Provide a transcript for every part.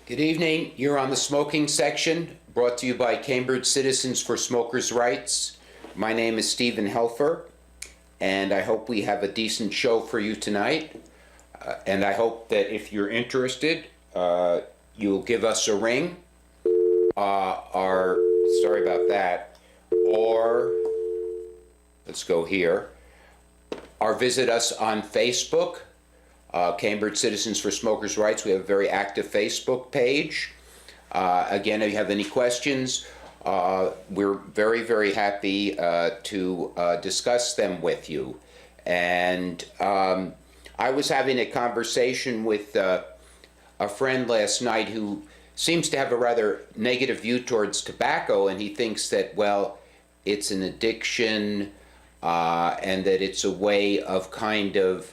Good evening. You're on the Smoking Section, brought to you by Cambridge Citizens for Smokers' Rights. My name is Stephen Helfer, and I hope we have a decent show for you tonight. And I hope that if you're interested, you'll give us a ring, sorry about that, or let's go here, or visit us on Facebook. Cambridge Citizens for Smokers' Rights. We have a very active Facebook page. Again, if you have any questions, we're very, very happy to discuss them with you. And I was having a conversation with a friend last night who seems to have a rather negative view towards tobacco, and he thinks that, well, it's an addiction and that it's a way of kind of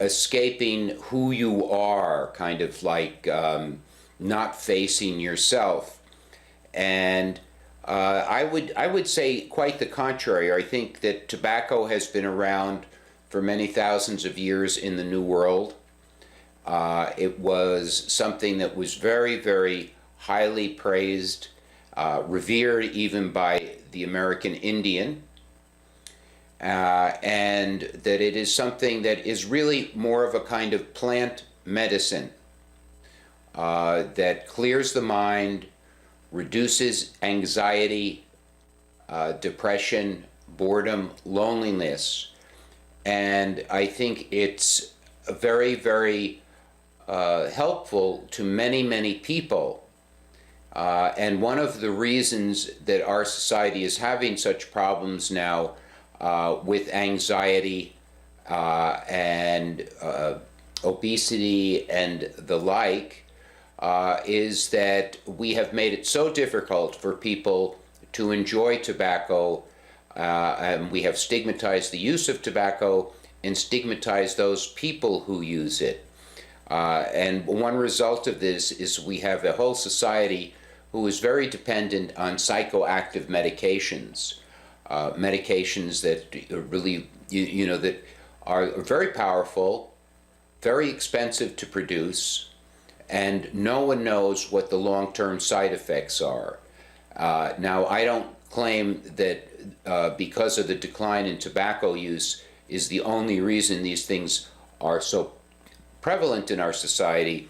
escaping who you are, kind of like not facing yourself. And I would say quite the contrary. I think that tobacco has been around for many thousands of years in the New World. It was something that was very, very highly praised, revered even by the American Indian. And that it is something that is really more of a kind of plant medicine that clears the mind, reduces anxiety, depression, boredom, loneliness. And I think it's very, very helpful to many, many people. And one of the reasons that our society is having such problems now with anxiety and obesity and the like, is that we have made it so difficult for people to enjoy tobacco, and we have stigmatized the use of tobacco and stigmatized those people who use it. And one result of this is we have a whole society who is very dependent on psychoactive medications. Medications that really, that are very powerful, very expensive to produce, and no one knows what the long-term side effects are. Now, I don't claim that because of the decline in tobacco use is the only reason these things are so prevalent in our society,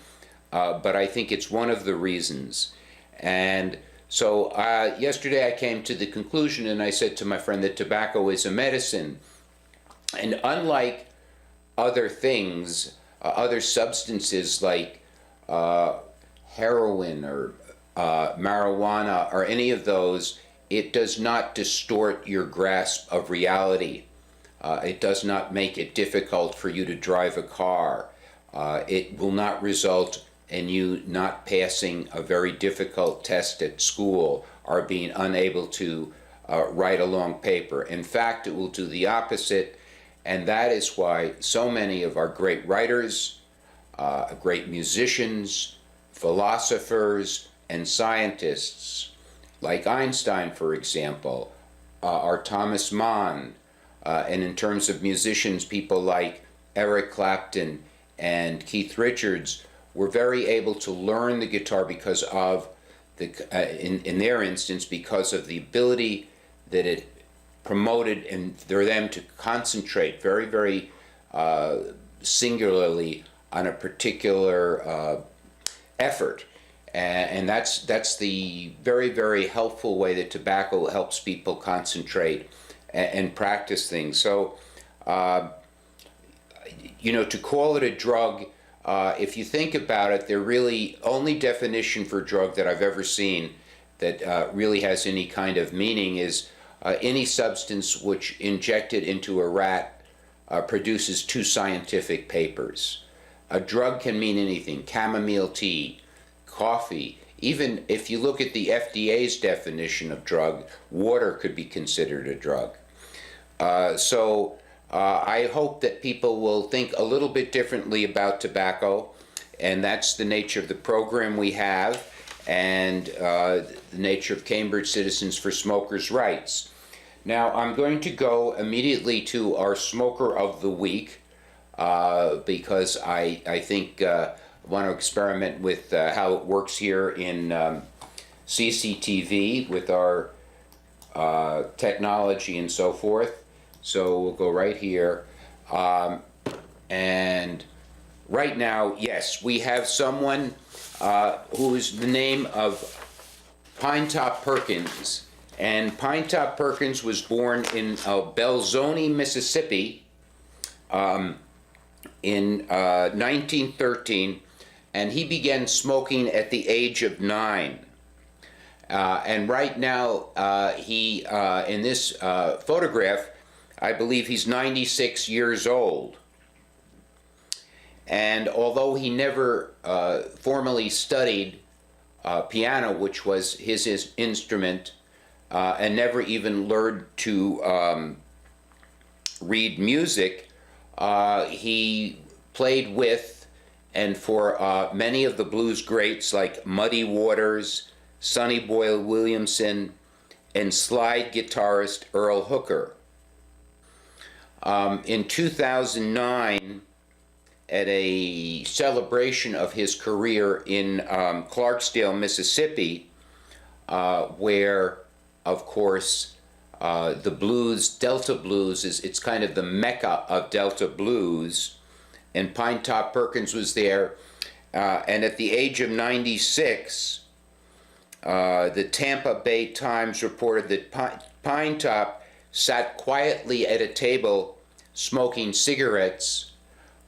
but I think it's one of the reasons. And so yesterday I came to the conclusion, and I said to my friend that tobacco is a medicine. And unlike other things, other substances like heroin or marijuana or any of those, it does not distort your grasp of reality. It does not make it difficult for you to drive a car. It will not result and you not passing a very difficult test at school or being unable to write a long paper. In fact, it will do the opposite, and that is why so many of our great writers, great musicians, philosophers, and scientists, like Einstein, for example, or Thomas Mann, and in terms of musicians, people like Eric Clapton and Keith Richards, were very able to learn the guitar because of in their instance, because of the ability that it promoted and for them to concentrate very, very singularly on a particular effort. And that's the very, very helpful way that tobacco helps people concentrate and practice things. So, to call it a drug, if you think about it, the really only definition for drug that I've ever seen that really has any kind of meaning is any substance which injected into a rat produces 2 scientific papers. A drug can mean anything: chamomile tea, coffee. Even if you look at the FDA's definition of drug, water could be considered a drug. So I hope that people will think a little bit differently about tobacco, and that's the nature of the program we have and the nature of Cambridge Citizens for Smokers' Rights. Now, I'm going to go immediately to our Smoker of the Week because I think want to experiment with how it works here in CCTV with our technology and so forth. So we'll go right here. And right now, yes, we have someone who is the name of Pinetop Perkins. And Pinetop Perkins was born in Belzoni, Mississippi in 1913, and he began smoking at the age of 9. And right now, he, in this photograph, I believe he's 96 years old. And although he never formally studied piano, which was his instrument, and never even learned to read music, he played with and for many of the blues greats like Muddy Waters, Sonny Boyle Williamson, and slide guitarist Earl Hooker. In 2009, at a celebration of his career in Clarksdale, Mississippi, where, of course, the blues, Delta blues, it's kind of the mecca of Delta blues, and Pinetop Perkins was there, and at the age of 96, the Tampa Bay Times reported that Pinetop sat quietly at a table smoking cigarettes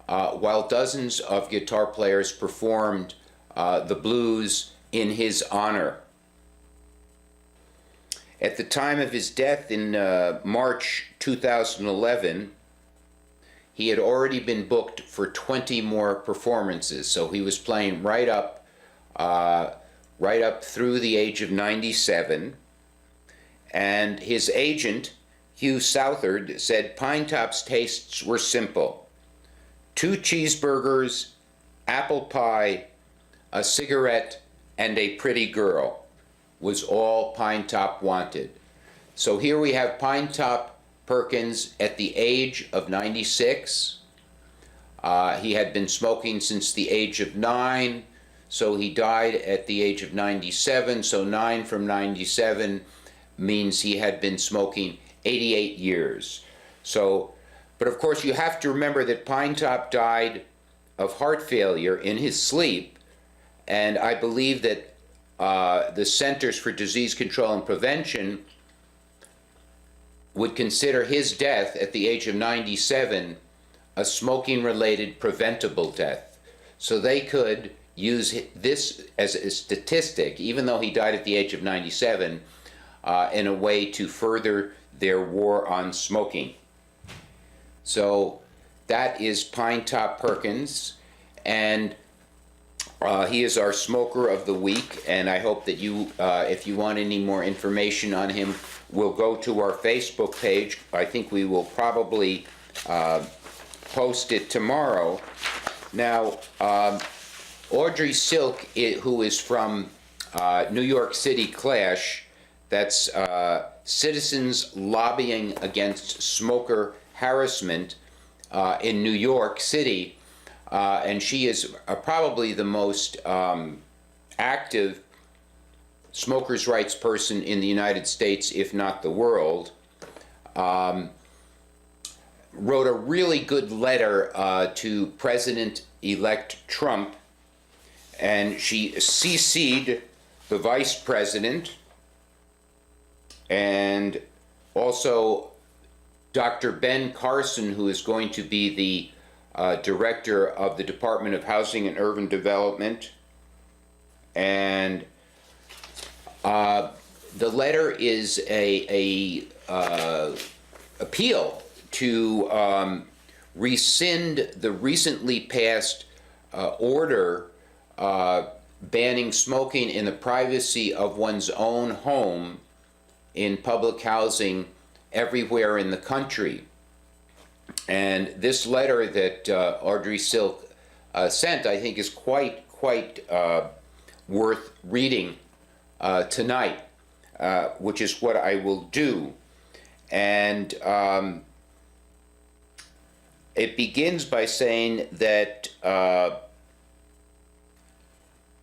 while dozens of guitar players performed the blues in his honor. At the time of his death in March 2011, he had already been booked for 20 more performances, so he was playing right up through the age of 97. And his agent, Hugh Southard, said Pinetop's tastes were simple: 2 cheeseburgers, apple pie, a cigarette, and a pretty girl was all Pinetop wanted. So here we have Pinetop Perkins at the age of 96. He had been smoking since the age of 9, so he died at the age of 97, so 9 from 97 means he had been smoking 88 years. So, but of course you have to remember that Pinetop died of heart failure in his sleep, and I believe that the Centers for Disease Control and Prevention would consider his death at the age of 97 a smoking-related preventable death. So they could use this as a statistic, even though he died at the age of 97, in a way to further their war on smoking. So that is Pinetop Perkins, and he is our smoker of the week, and I hope that you, if you want any more information on him, will go to our Facebook page. I think we will probably post it tomorrow. Now, Audrey Silk, who is from New York City Clash, that's Citizens Lobbying Against Smoker Harassment in New York City, and she is probably the most active smokers' rights person in the United States, if not the world, wrote a really good letter to President-elect Trump, and she CC'd the Vice President and also Dr. Ben Carson, who is going to be the Director of the Department of Housing and Urban Development. And the letter is a appeal to rescind the recently passed order banning smoking in the privacy of one's own home in public housing everywhere in the country. And this letter that Audrey Silk sent, I think, is quite worth reading tonight, which is what I will do. And it begins by saying that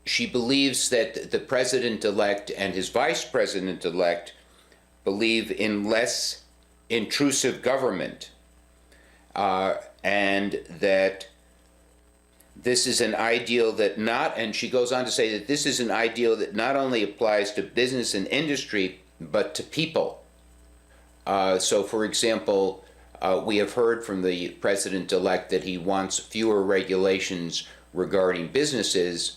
she believes that the president-elect and his vice president-elect believe in less intrusive government, and that this is an ideal that and she goes on to say that this is an ideal that not only applies to business and industry, but to people. So, for example, we have heard from the president-elect that he wants fewer regulations regarding businesses,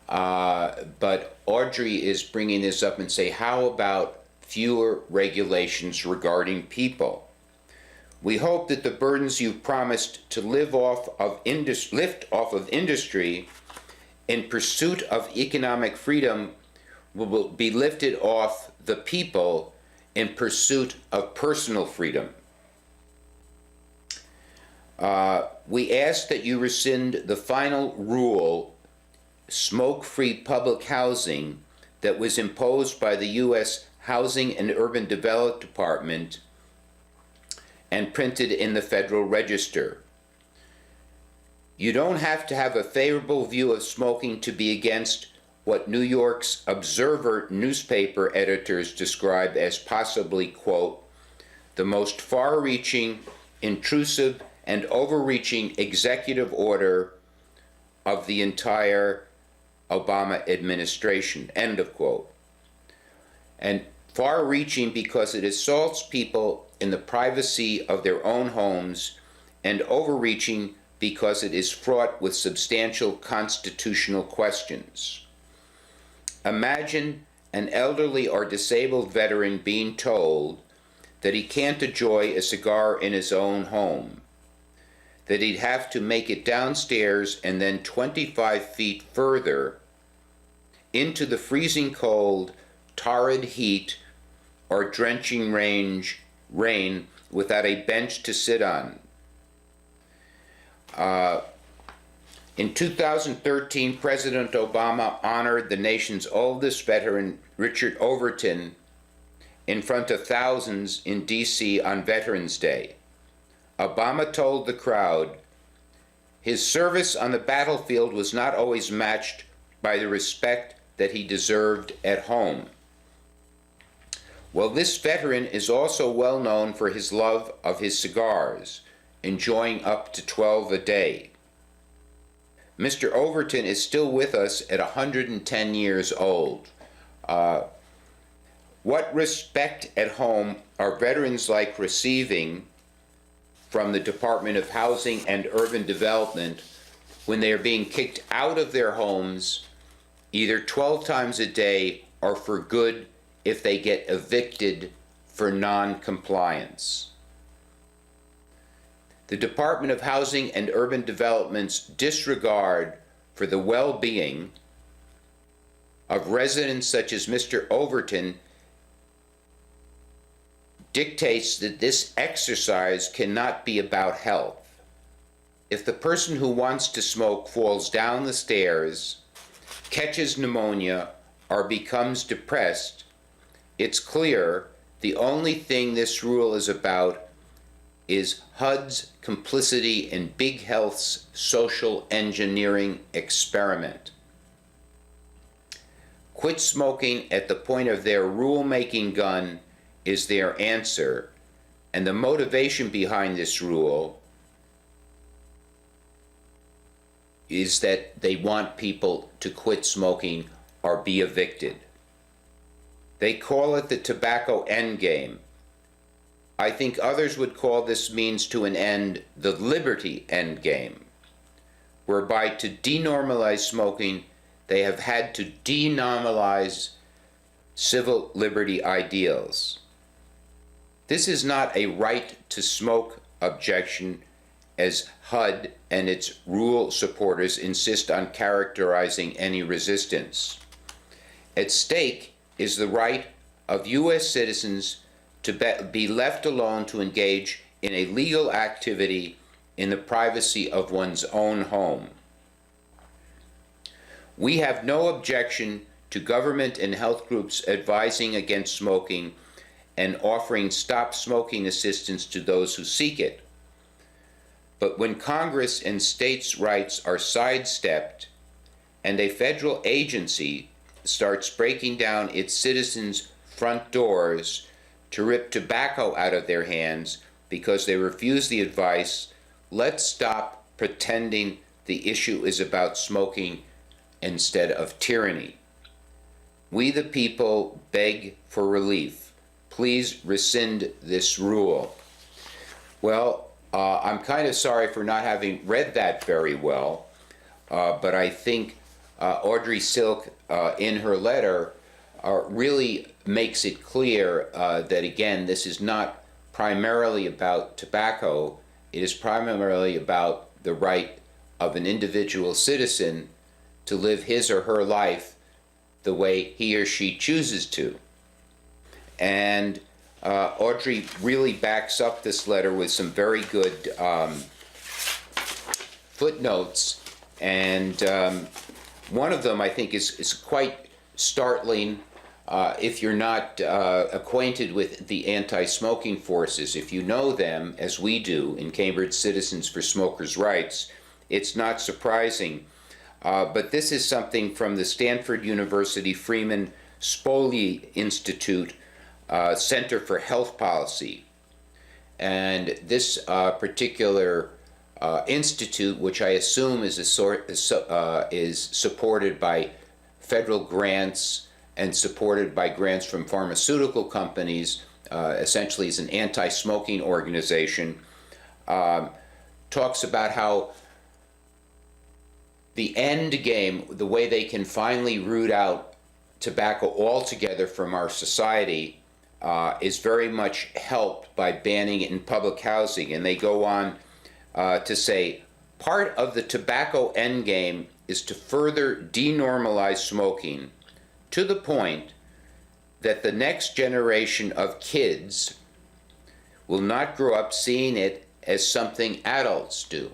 but Audrey is bringing this up and say, how about fewer regulations regarding people? We hope that the burdens you've promised to lift off of industry in pursuit of economic freedom will be lifted off the people in pursuit of personal freedom. We ask that you rescind the final rule, smoke-free public housing, that was imposed by the U.S. Housing and Urban Development Department and printed in the Federal Register. You don't have to have a favorable view of smoking to be against what New York's Observer newspaper editors describe as possibly, quote, the most far-reaching, intrusive, and overreaching executive order of the entire Obama administration, end of quote. And far-reaching because it assaults people in the privacy of their own homes, and overreaching because it is fraught with substantial constitutional questions. Imagine an elderly or disabled veteran being told that he can't enjoy a cigar in his own home, that he'd have to make it downstairs and then 25 feet further into the freezing cold, torrid heat, or drenching rain without a bench to sit on. In 2013, President Obama honored the nation's oldest veteran, Richard Overton, in front of thousands in D.C. on Veterans Day. Obama told the crowd, his service on the battlefield was not always matched by the respect that he deserved at home. Well, this veteran is also well known for his love of his cigars, enjoying up to 12 a day. Mr. Overton is still with us at 110 years old. What respect at home are veterans like receiving from the Department of Housing and Urban Development when they are being kicked out of their homes either 12 times a day or for good if they get evicted for non-compliance? The Department of Housing and Urban Development's disregard for the well-being of residents such as Mr. Overton dictates that this exercise cannot be about health. If the person who wants to smoke falls down the stairs, catches pneumonia, or becomes depressed, it's clear the only thing this rule is about is HUD's complicity in Big Health's social engineering experiment. Quit smoking at the point of their rule-making gun is their answer, and the motivation behind this rule is that they want people to quit smoking or be evicted. They call it the tobacco endgame. I think others would call this means to an end the liberty endgame, whereby to denormalize smoking, they have had to denormalize civil liberty ideals. This is not a right to smoke objection, as HUD and its rule supporters insist on characterizing any resistance. At stake is the right of U.S. citizens to be left alone to engage in a legal activity in the privacy of one's own home. We have no objection to government and health groups advising against smoking and offering stop smoking assistance to those who seek it. But when Congress and states' rights are sidestepped and a federal agency starts breaking down its citizens' front doors to rip tobacco out of their hands because they refuse the advice, let's stop pretending the issue is about smoking instead of tyranny. We the people beg for relief. Please rescind this rule. Well, I'm kind of sorry for not having read that very well, but I think Audrey Silk, in her letter, really makes it clear that, again, this is not primarily about tobacco. It is primarily about the right of an individual citizen to live his or her life the way he or she chooses to. And Audrey really backs up this letter with some very good footnotes, and one of them I think is quite startling if you're not acquainted with the anti-smoking forces. If you know them, as we do in Cambridge Citizens for Smokers' Rights, it's not surprising. But this is something from the Stanford University Freeman Spogli Institute Center for Health Policy. And this particular institute, which I assume is supported by federal grants and supported by grants from pharmaceutical companies, essentially is an anti-smoking organization, talks about how the end game, the way they can finally root out tobacco altogether from our society, is very much helped by banning it in public housing. And they go on to say, part of the tobacco endgame is to further denormalize smoking to the point that the next generation of kids will not grow up seeing it as something adults do.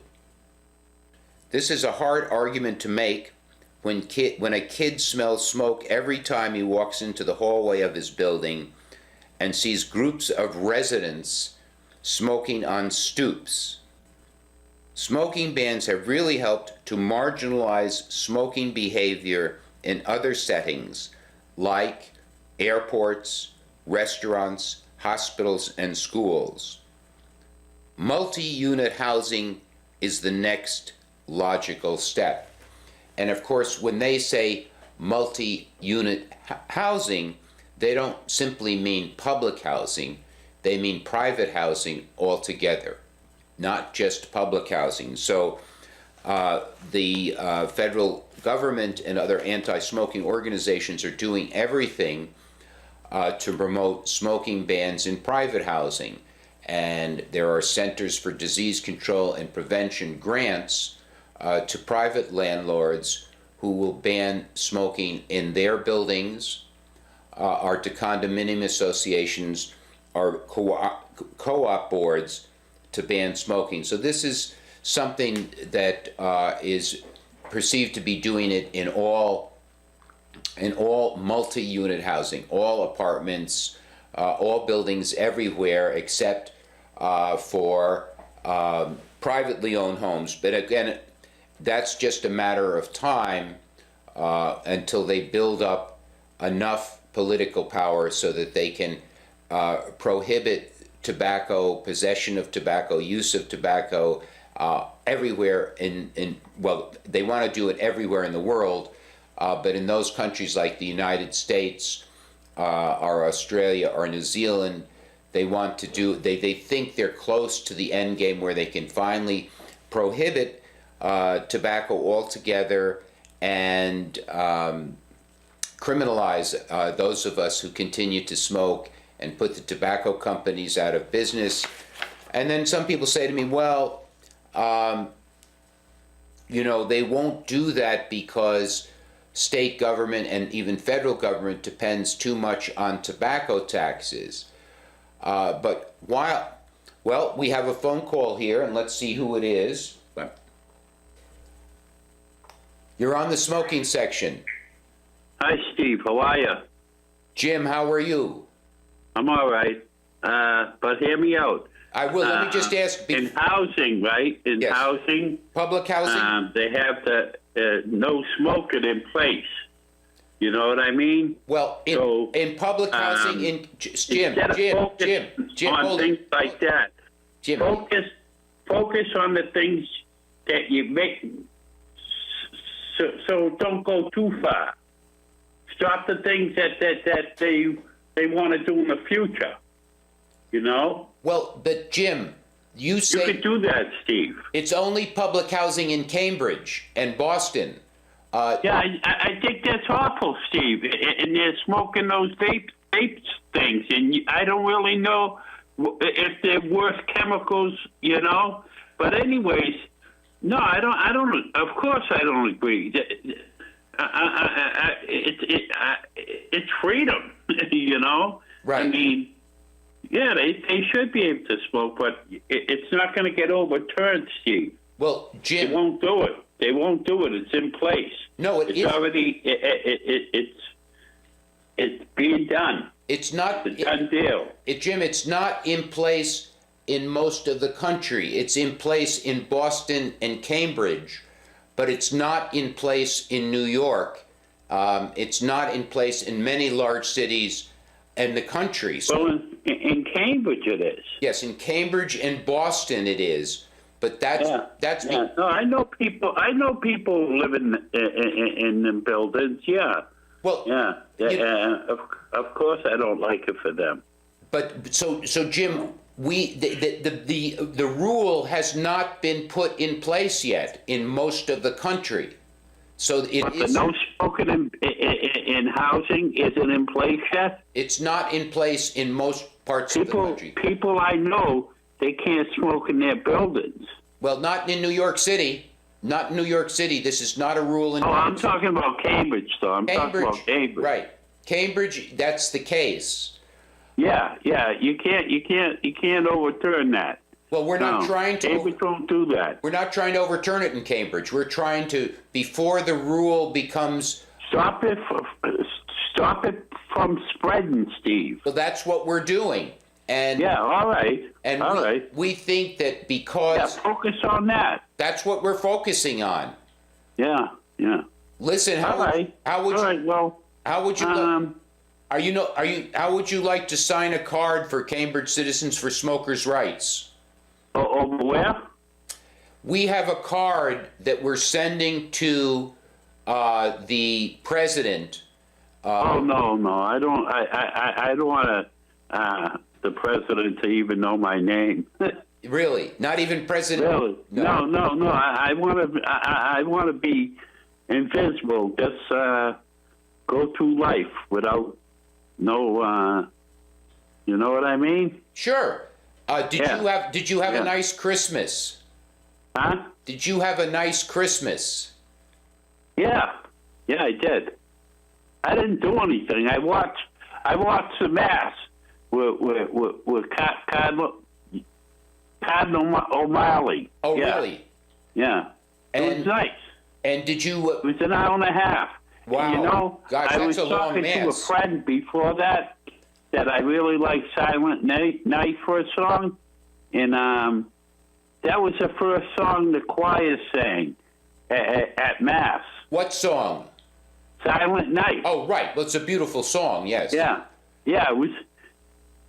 This is a hard argument to make when a kid smells smoke every time he walks into the hallway of his building and sees groups of residents smoking on stoops. Smoking bans have really helped to marginalize smoking behavior in other settings like airports, restaurants, hospitals, and schools. Multi-unit housing is the next logical step. And of course, when they say multi-unit housing, they don't simply mean public housing, they mean private housing altogether, not just public housing. So the federal government and other anti-smoking organizations are doing everything to promote smoking bans in private housing. And there are Centers for Disease Control and Prevention grants to private landlords who will ban smoking in their buildings, or to condominium associations or co-op boards to ban smoking. So this is something that is perceived to be doing it in all multi-unit housing, all apartments, all buildings everywhere except for privately owned homes. But again, that's just a matter of time until they build up enough political power so that they can prohibit tobacco, possession of tobacco, use of tobacco everywhere well, they want to do it everywhere in the world, but in those countries like the United States or Australia or New Zealand, they want to do, they think they're close to the end game where they can finally prohibit tobacco altogether and criminalize those of us who continue to smoke and put the tobacco companies out of business. And then some people say to me, well, you know, they won't do that because state government and even federal government depends too much on tobacco taxes. But while, well, we have a phone call here, and let's see who it is. You're on the smoking section. Hi, Steve. How are you? Jim, how are you? I'm all right. But hear me out. I will. Let me just ask. In housing, right? In Yes. housing. Public housing? They have to, no smoking in place. You know what I mean? Well, in public housing, Jim, on hold things it. like that. Jim, Focus on the things that you make. So don't go too far. Stop the things that they want to do in the future. You know? well, but Jim, you You say could do that, Steve. it's only public housing in Cambridge and Boston. Yeah, I think that's awful, Steve. And they're smoking those vape things, and I don't really know if they're worth chemicals, you know. But anyways, no, I don't. Of course, I don't agree. It's freedom, you know. Right. I mean, yeah, they should be able to smoke, but it's not going to get overturned, Steve. Well, They Jim, won't do it. They won't do it. It's in place. No, it's already. It's being done. It's not It's a done deal. Jim, it's not in place in most of the country. It's in place in Boston and Cambridge, but it's not in place in New York. It's not in place in many large cities in the country. So, Well, in Cambridge it is. yes, in Cambridge and Boston it is, but that's Yeah. No, I know people. I know people living in the buildings. Yeah. well, Yeah. Of course, I don't like it for them. But so Jim, the rule has not been put in place yet in most of the country. So it is. No smoking in housing isn't in place yet. It's not in place in most parts of the country. People I know, they can't smoke in their buildings. Well, not in New York City. Not in New York City. This is not a rule in. Oh, I'm talking about Cambridge, though. I'm talking about Cambridge. Right. Cambridge. That's the case. Yeah. You can't overturn that. Well, we're not trying to. Cambridge won't do that. We're not trying to overturn it in Cambridge. We're trying to, before the rule becomes. Stop it from spreading, Steve. Well, that's what we're doing. And yeah, all right. And all right. We think that because focus on that. That's what we're focusing on. Yeah. Listen, how would you like to sign a card for Cambridge Citizens for Smokers' Rights? Over where? We have a card that we're sending to the president. No, I don't. I don't want the president to even know my name. Really? Not even President? Really? No. I want to be invisible. Just go through life without no. You know what I mean? Sure. Did you have a nice Christmas? Huh? Did you have a nice Christmas? Yeah, I did. I didn't do anything. I watched the Mass with Cardinal O'Malley. Oh, really? Yeah. It was nice. And did you? It was an hour and a half. Wow. And, you know, gosh, I was that's a long talking to a Mass. friend before that I really liked Silent Night for a song, and that was the first song the choir sang at Mass. What song? Silent Night. Oh, right. Well, it's a beautiful song. Yes. Yeah. It was.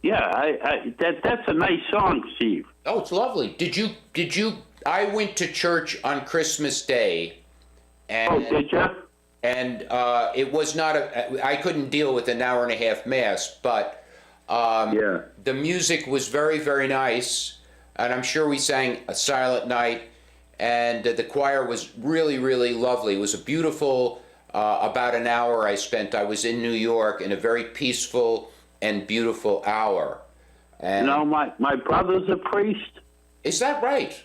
Yeah, that's a nice song, Steve. Oh, it's lovely. Did you? I went to church on Christmas Day, and did you? And it was not I couldn't deal with an hour and a half Mass, but the music was very, very nice, and I'm sure we sang a Silent Night, and the choir was really, really lovely. It was a beautiful about an hour I spent. I was in New York in a very peaceful and beautiful hour. And you know, my brother's a priest. Is that right?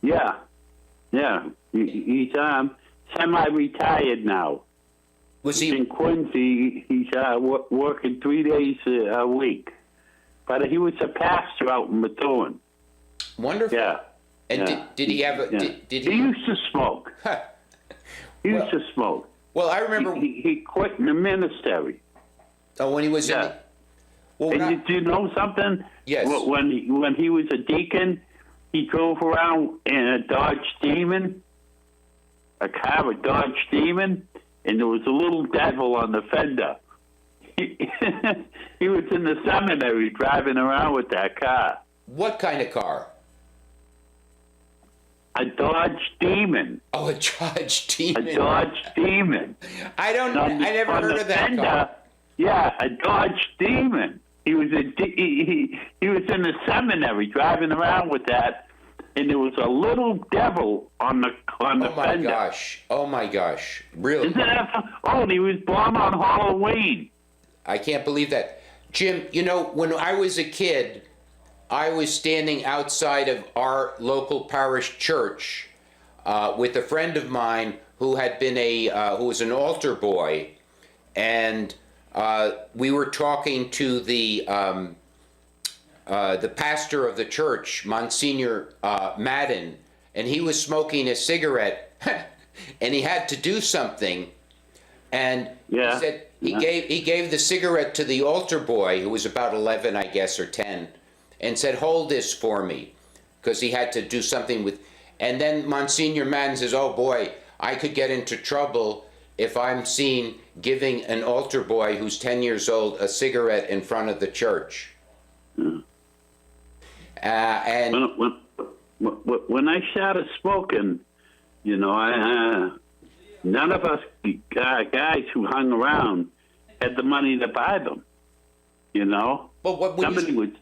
Yeah. He's semi-retired now. Was he in Quincy? He's working 3 days a week, but he was a pastor out in Methuen. Wonderful. Yeah. And did he have a? Did he? He used to smoke. He used to smoke. Well, I remember he quit in the ministry. Oh, when he was in. And do you know something? Yes. When he was a deacon, he drove around in a Dodge Demon. a car, a Dodge Demon, and there was a little devil on the fender. He was in the seminary driving around with that car. What kind of car? A Dodge Demon. Oh, a Dodge Demon. A Dodge Demon. I never heard of that fender, car. Yeah, a Dodge Demon. He was he was in the seminary driving around with that, and there was a little devil on the fender. Oh my gosh! Really? Isn't that? Oh, and he was born on Halloween. I can't believe that, Jim. You know, when I was a kid, I was standing outside of our local parish church with a friend of mine who had been who was an altar boy, and we were talking to the pastor of the church, Monsignor Madden, and he was smoking a cigarette, and he had to do something, and he said he gave the cigarette to the altar boy, who was about 11, I guess, or 10, and said, "Hold this for me," because he had to do something with. And then Monsignor Madden says, "Oh boy, I could get into trouble if I'm seen giving an altar boy who's 10 years old a cigarette in front of the church." And when I started smoking, you know, none of us guys who hung around had the money to buy them. You know, but somebody would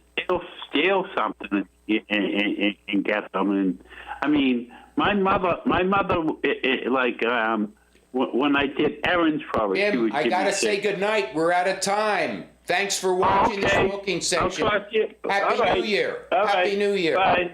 steal something and get them. And I mean, my mother, like. When I did errands for her, Jim, I gotta say goodnight. We're out of time. Thanks for watching the Smoking Section. I'll talk to you. Happy New Year. Happy New Year. Bye.